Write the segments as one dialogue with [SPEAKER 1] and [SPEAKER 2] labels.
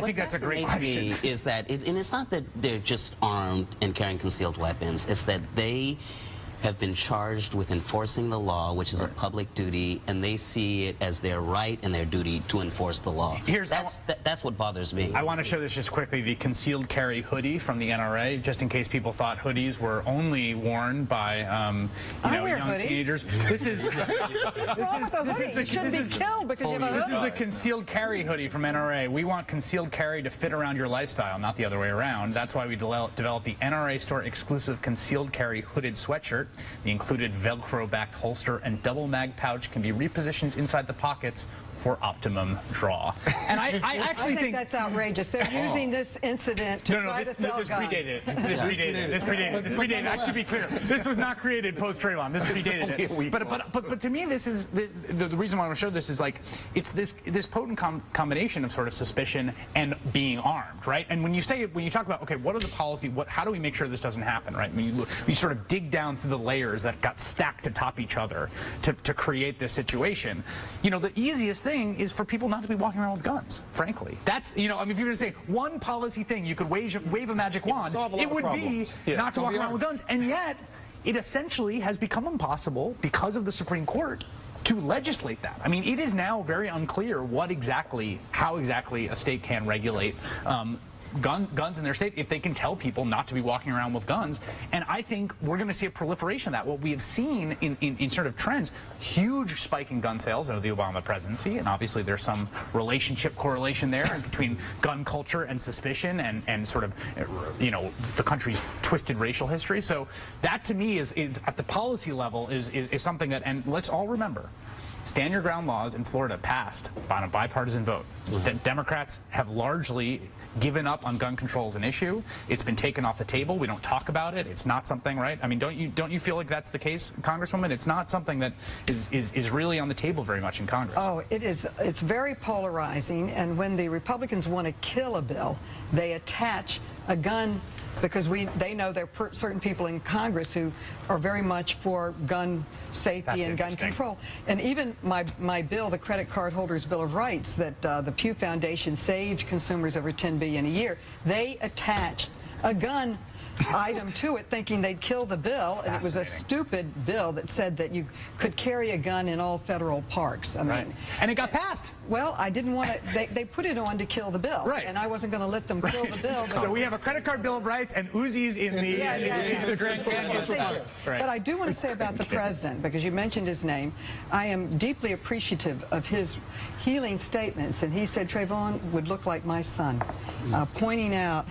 [SPEAKER 1] think that's a great question.
[SPEAKER 2] What fascinates me is that, and it's not that they're just armed and carrying concealed weapons, it's that they have been charged with enforcing the law, which is a public duty, and they see it as their right and their duty to enforce the law. That's what bothers me.
[SPEAKER 1] I want to show this just quickly, the concealed carry hoodie from the NRA, just in case people thought hoodies were only worn by young teenagers. This is the concealed carry hoodie from NRA. We want concealed carry to fit around your lifestyle, not the other way around. That's why we developed the NRA store exclusive concealed carry hooded sweatshirt. The included Velcro-backed holster and double mag pouch can be repositioned inside the pockets for optimum draw. And I actually think
[SPEAKER 3] that's outrageous. They're using this incident to try to sell guns.
[SPEAKER 1] This predated. I should be clear. This was not created post Trayvon. This predated it. But to me, this is the reason why I want to show this is like it's this potent combination of sort of suspicion and being armed, right? And when you talk about what are the policy, how do we make sure this doesn't happen, right? When you sort of dig down through the layers that got stacked atop each other to create this situation, the easiest thing is for people not to be walking around with guns, frankly. That's, if you're going to say one policy thing, you could wave a magic wand, it would be not to walk around with guns. And yet, it essentially has become impossible because of the Supreme Court to legislate that. I mean, it is now very unclear how exactly a state can regulate guns in their state if they can tell people not to be walking around with guns. And I think we're going to see a proliferation of that. What we have seen in sort of trends, huge spike in gun sales under the Obama presidency, and obviously there's some correlation there between gun culture and suspicion and sort of, the country's twisted racial history. So that to me is at the policy level is something that, and let's all remember, stand your ground laws in Florida passed on a bipartisan vote. Democrats have largely given up on gun control as an issue. It's been taken off the table. We don't talk about it. It's not something, right? I mean, don't you feel like that's the case, Congresswoman? It's not something that is really on the table very much in Congress.
[SPEAKER 3] Oh, it is. It's very polarizing. And when the Republicans want to kill a bill, they attach a gun because they know there are certain people in Congress who are very much for gun safety and gun control. And even my bill, the Credit Card Holders Bill of Rights, that the Pew Foundation saved consumers over $10 billion a year, they attached a gun item to it thinking they'd kill the bill, and it was a stupid bill that said that you could carry a gun in all federal parks. I mean,
[SPEAKER 1] and it got passed.
[SPEAKER 3] Well, I didn't want to. They put it on to kill the bill, and I wasn't going to let them kill the bill.
[SPEAKER 1] So we have a credit card bill of rights and Uzis in the Grand Canyon.
[SPEAKER 3] But I do want to say about the president, because you mentioned his name, I am deeply appreciative of his healing statements, and he said Trayvon would look like my son, pointing out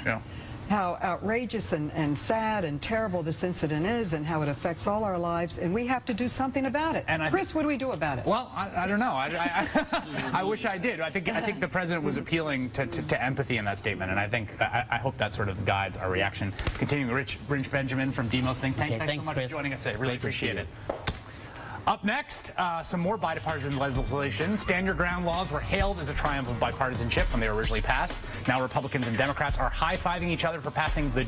[SPEAKER 3] how outrageous and sad and terrible this incident is and how it affects all our lives, and we have to do something about it. And Chris, what do we do about it?
[SPEAKER 1] Well, I don't know. I wish I did. I think the president was appealing to empathy in that statement, and I hope that sort of guides our reaction. Continuing, Rich Benjamin from Demos Think Tank. Thanks so much for joining us today. Really appreciate it. Up next, some more bipartisan legislation. Stand your ground laws were hailed as a triumph of bipartisanship when they were originally passed. Now Republicans and Democrats are high-fiving each other for passing the